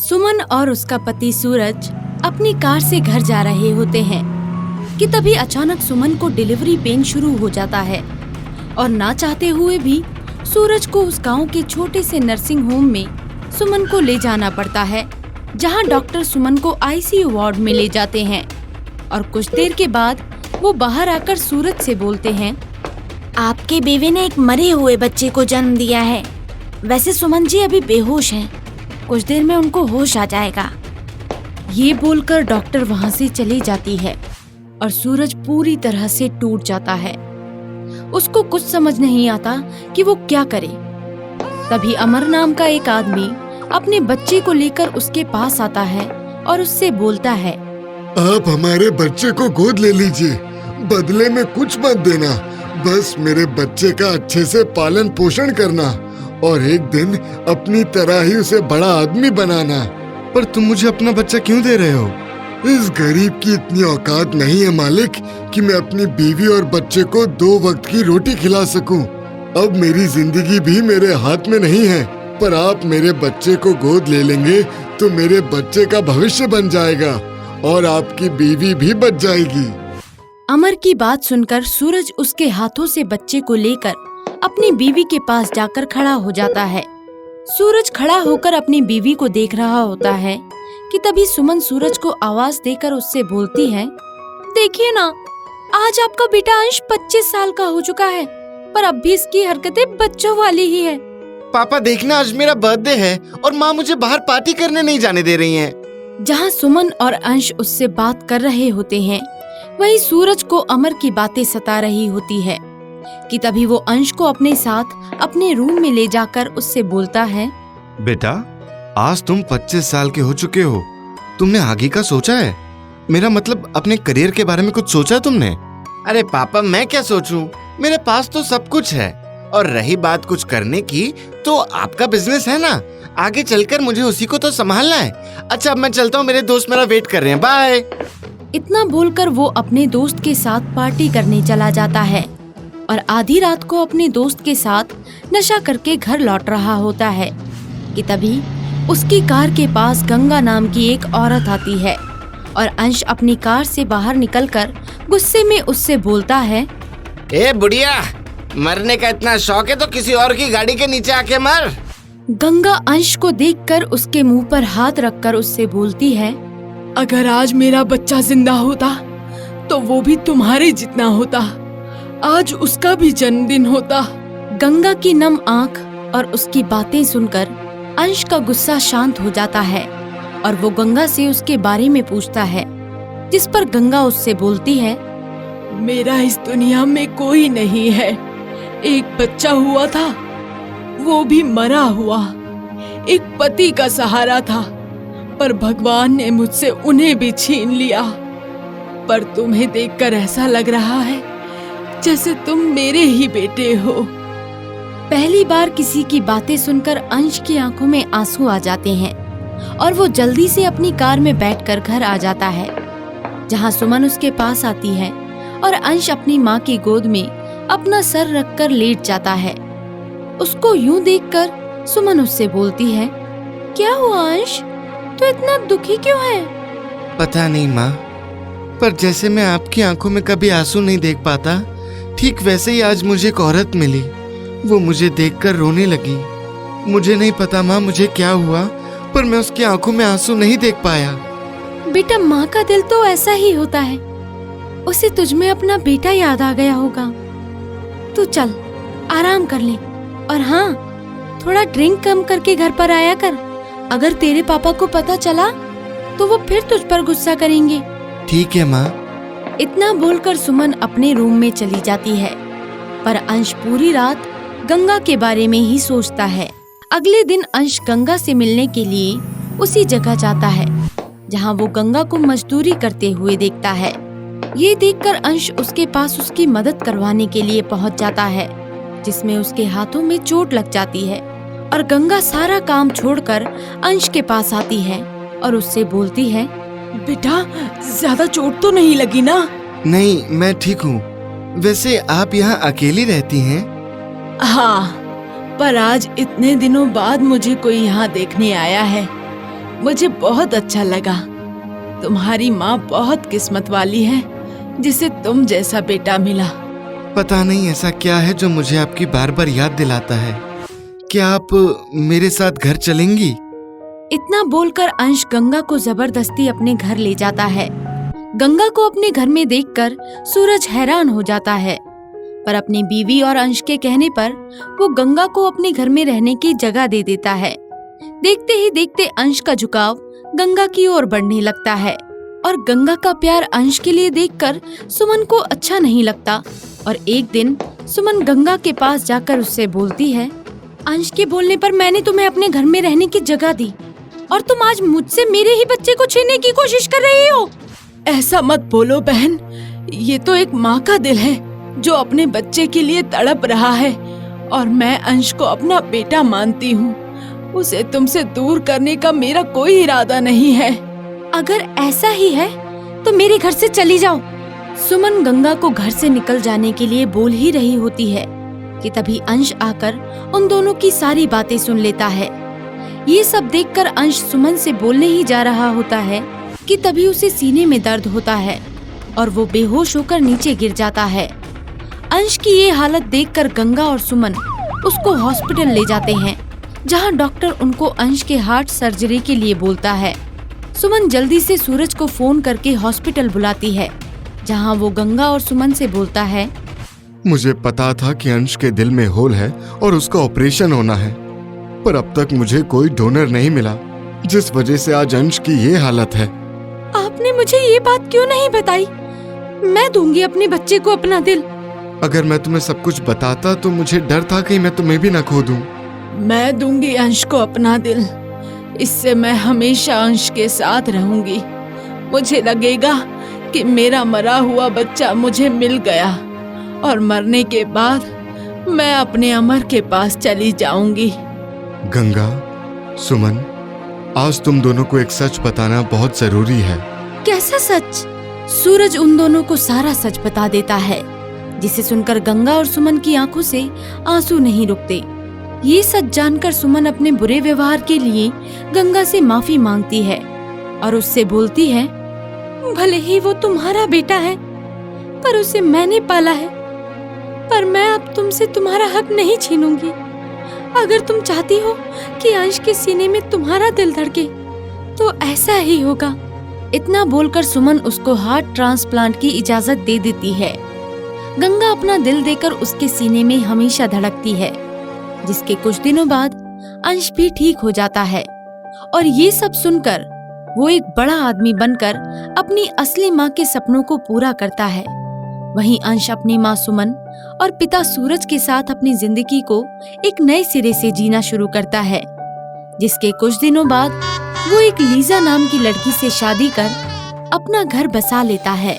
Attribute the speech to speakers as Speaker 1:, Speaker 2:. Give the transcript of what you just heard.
Speaker 1: सुमन और उसका पति सूरज अपनी कार से घर जा रहे होते हैं कि तभी अचानक सुमन को डिलीवरी पेन शुरू हो जाता है और ना चाहते हुए भी सूरज को उस गांव के छोटे से नर्सिंग होम में सुमन को ले जाना पड़ता है, जहां डॉक्टर सुमन को आईसीयू वार्ड में ले जाते हैं। और कुछ देर के बाद वो बाहर आकर सूरज से बोलते हैं, आपके बेवे ने एक मरे हुए बच्चे को जन्म दिया है। वैसे सुमन जी अभी बेहोश हैं, कुछ देर में उनको होश आ जाएगा। ये बोलकर डॉक्टर वहाँ से चली जाती है और सूरज पूरी तरह से टूट जाता है। उसको कुछ समझ नहीं आता कि वो क्या करे। तभी अमर नाम का एक आदमी अपने बच्चे को लेकर उसके पास आता है और उससे बोलता है,
Speaker 2: आप हमारे बच्चे को गोद ले लीजिए, बदले में कुछ मत देना, बस मेरे बच्चे का अच्छे से पालन पोषण करना और एक दिन अपनी तरह ही उसे बड़ा आदमी बनाना।
Speaker 3: पर तुम मुझे अपना बच्चा क्यों दे रहे हो?
Speaker 2: इस गरीब की इतनी औकात नहीं है मालिक कि मैं अपनी बीवी और बच्चे को 2 वक्त की रोटी खिला सकूं। अब मेरी जिंदगी भी मेरे हाथ में नहीं है, पर आप मेरे बच्चे को गोद ले लेंगे तो मेरे बच्चे का भविष्य बन जाएगा और आपकी बीवी भी बच जाएगी।
Speaker 1: अमर की बात सुनकर सूरज उसके हाथों से बच्चे को लेकर अपनी बीवी के पास जाकर खड़ा हो जाता है। सूरज खड़ा होकर अपनी बीवी को देख रहा होता है कि तभी सुमन सूरज को आवाज देकर उससे बोलती है, देखिए ना, आज आपका बेटा अंश 25 साल का हो चुका है, पर अब भी इसकी हरकतें बच्चों वाली ही है।
Speaker 3: पापा देखना, आज मेरा बर्थडे है और माँ मुझे बाहर पार्टी करने नहीं जाने दे रही हैं।
Speaker 1: जहाँ सुमन और अंश उससे बात कर रहे होते हैं, वहीं सूरज को अमर की बातें सता रही होती है कि तभी वो अंश को अपने साथ अपने रूम में ले जाकर उससे बोलता है,
Speaker 3: बेटा आज तुम 25 साल के हो चुके हो, तुमने आगे का सोचा है? मेरा मतलब अपने करियर के बारे में कुछ सोचा है तुमने? अरे पापा मैं क्या सोचूं, मेरे पास तो सब कुछ है, और रही बात कुछ करने की तो आपका बिजनेस है ना, आगे चलकर मुझे उसी को तो संभालना है। अच्छा अब मैं चलता हूँ, मेरे दोस्त मेरा वेट कर रहे हैं, बाय।
Speaker 1: इतना बोलकर वो अपने दोस्त के साथ पार्टी करने चला जाता है और आधी रात को अपने दोस्त के साथ नशा करके घर लौट रहा होता है कि तभी उसकी कार के पास गंगा नाम की एक औरत आती है और अंश अपनी कार से बाहर निकलकर गुस्से में उससे बोलता है,
Speaker 3: ए बुढ़िया, मरने का इतना शौक है तो किसी और की गाड़ी के नीचे आके मर।
Speaker 1: गंगा अंश को देखकर उसके मुंह पर हाथ रखकर उससे बोलती है,
Speaker 4: अगर आज मेरा बच्चा जिंदा होता तो वो भी तुम्हारे जितना होता, आज उसका भी जन्मदिन होता।
Speaker 1: गंगा की नम आंख और उसकी बातें सुनकर अंश का गुस्सा शांत हो जाता है और वो गंगा से उसके बारे में पूछता है, जिस पर गंगा उससे बोलती है,
Speaker 4: मेरा इस दुनिया में कोई नहीं है, एक बच्चा हुआ था, वो भी मरा हुआ, एक पति का सहारा था, पर भगवान ने मुझसे उन्हें भी छीन लिया। पर तुम्हें देखकर ऐसा लग रहा है जैसे तुम मेरे ही बेटे हो।
Speaker 1: पहली बार किसी की बातें सुनकर अंश की आंखों में आंसू आ जाते हैं और वो जल्दी से अपनी कार में बैठकर घर आ जाता है, जहां सुमन उसके पास आती है और अंश अपनी माँ की गोद में अपना सर रखकर लेट जाता है। उसको यूं देखकर सुमन उससे बोलती है, क्या हुआ अंश, तू इतना दुखी क्यों है?
Speaker 3: पता नहीं माँ, पर जैसे मैं आपकी आंखों में कभी आंसू नहीं देख पाता, ठीक वैसे ही आज मुझे एक औरत मिली, वो मुझे देखकर रोने लगी। मुझे नहीं पता माँ मुझे क्या हुआ, पर मैं उसकी आंखों में आंसू नहीं देख पाया।
Speaker 1: बेटा, माँ का दिल तो ऐसा ही होता है, उसे तुझमें अपना बेटा याद आ गया होगा। तू चल आराम कर ले, और हाँ, थोड़ा ड्रिंक कम करके घर पर आया कर, अगर तेरे पापा को पता चला तो वो फिर तुझ पर गुस्सा करेंगे।
Speaker 3: ठीक है माँ।
Speaker 1: इतना बोलकर सुमन अपने रूम में चली जाती है, पर अंश पूरी रात गंगा के बारे में ही सोचता है। अगले दिन अंश गंगा से मिलने के लिए उसी जगह जाता है जहां वो गंगा को मजदूरी करते हुए देखता है। ये देखकर अंश उसके पास उसकी मदद करवाने के लिए पहुंच जाता है, जिसमें उसके हाथों में चोट लग जाती है और गंगा सारा काम छोड़कर अंश के पास आती है और उससे बोलती है,
Speaker 4: बेटा ज्यादा चोट तो नहीं लगी ना?
Speaker 3: नहीं, मैं ठीक हूँ। वैसे आप यहाँ अकेली रहती हैं?
Speaker 4: हाँ, पर आज इतने दिनों बाद मुझे कोई यहाँ देखने आया है। मुझे बहुत अच्छा लगा। तुम्हारी माँ बहुत किस्मत वाली है जिसे तुम जैसा बेटा मिला।
Speaker 3: पता नहीं ऐसा क्या है जो मुझे आपकी बार बार याद दिलाता है। क्या आप मेरे साथ घर चलेंगी?
Speaker 1: इतना बोलकर अंश गंगा को जबरदस्ती अपने घर ले जाता है। गंगा को अपने घर में देखकर सूरज हैरान हो जाता है, पर अपनी बीवी और अंश के कहने पर वो गंगा को अपने घर में रहने की जगह दे देता है। देखते ही देखते अंश का झुकाव गंगा की ओर बढ़ने लगता है और गंगा का प्यार अंश के लिए देखकर सुमन को अच्छा नहीं लगता। और एक दिन सुमन गंगा के पास जाकर उससे बोलती है, अंश के बोलने पर मैंने तुम्हें अपने घर में रहने की जगह दी और तुम आज मुझसे मेरे ही बच्चे को छीनने की कोशिश कर रही हो।
Speaker 4: ऐसा मत बोलो बहन, ये तो एक माँ का दिल है जो अपने बच्चे के लिए तड़प रहा है और मैं अंश को अपना बेटा मानती हूँ। उसे तुमसे दूर करने का मेरा कोई इरादा नहीं है।
Speaker 1: अगर ऐसा ही है तो मेरे घर से चली जाओ। सुमन गंगा को घर से निकल जाने के लिए बोल ही रही होती है कि तभी अंश आकर उन दोनों की सारी बातें सुन लेता है। ये सब देखकर अंश सुमन से बोलने ही जा रहा होता है कि तभी उसे सीने में दर्द होता है और वो बेहोश होकर नीचे गिर जाता है। अंश की ये हालत देखकर गंगा और सुमन उसको हॉस्पिटल ले जाते हैं, जहां डॉक्टर उनको अंश के हार्ट सर्जरी के लिए बोलता है। सुमन जल्दी से सूरज को फोन करके हॉस्पिटल बुलाती है, जहां वो गंगा और सुमन से बोलता है,
Speaker 2: मुझे पता था कि अंश के दिल में होल है और उसका ऑपरेशन होना है, पर अब तक मुझे कोई डोनर नहीं मिला, जिस वजह से आज अंश की ये हालत है।
Speaker 1: आपने मुझे ये बात क्यों नहीं बताई? मैं दूंगी अपने बच्चे को अपना दिल।
Speaker 2: अगर मैं तुम्हें सब कुछ बताता तो मुझे डर था कि मैं तुम्हें भी न खो दूं।
Speaker 4: मैं दूंगी अंश को अपना दिल, इससे मैं हमेशा अंश के साथ रहूंगी। मुझे लगेगा कि मेरा मरा हुआ बच्चा मुझे मिल गया और मरने के बाद मैं अपने अमर के पास चली जाऊंगी।
Speaker 2: गंगा, सुमन, आज तुम दोनों को एक सच बताना बहुत जरूरी है।
Speaker 1: कैसा सच? सूरज उन दोनों को सारा सच बता देता है, जिसे सुनकर गंगा और सुमन की आंखों से आंसू नहीं रुकते। ये सच जानकर सुमन अपने बुरे व्यवहार के लिए गंगा से माफी मांगती है और उससे बोलती है, भले ही वो तुम्हारा बेटा है, पर उसे मैंने पाला है, पर मैं अब तुमसे तुम्हारा हक नहीं छीनूंगी। अगर तुम चाहती हो कि अंश के सीने में तुम्हारा दिल धड़के, तो ऐसा ही होगा। इतना बोलकर सुमन उसको हार्ट ट्रांसप्लांट की इजाजत दे देती है। गंगा अपना दिल देकर उसके सीने में हमेशा धड़कती है, जिसके कुछ दिनों बाद अंश भी ठीक हो जाता है और ये सब सुनकर वो एक बड़ा आदमी बनकर अपनी असली माँ के सपनों को पूरा करता है। वहीं अंश अपनी माँ सुमन और पिता सूरज के साथ अपनी जिंदगी को एक नए सिरे से जीना शुरू करता है, जिसके कुछ दिनों बाद वो एक लीजा नाम की लड़की से शादी कर अपना घर बसा लेता है।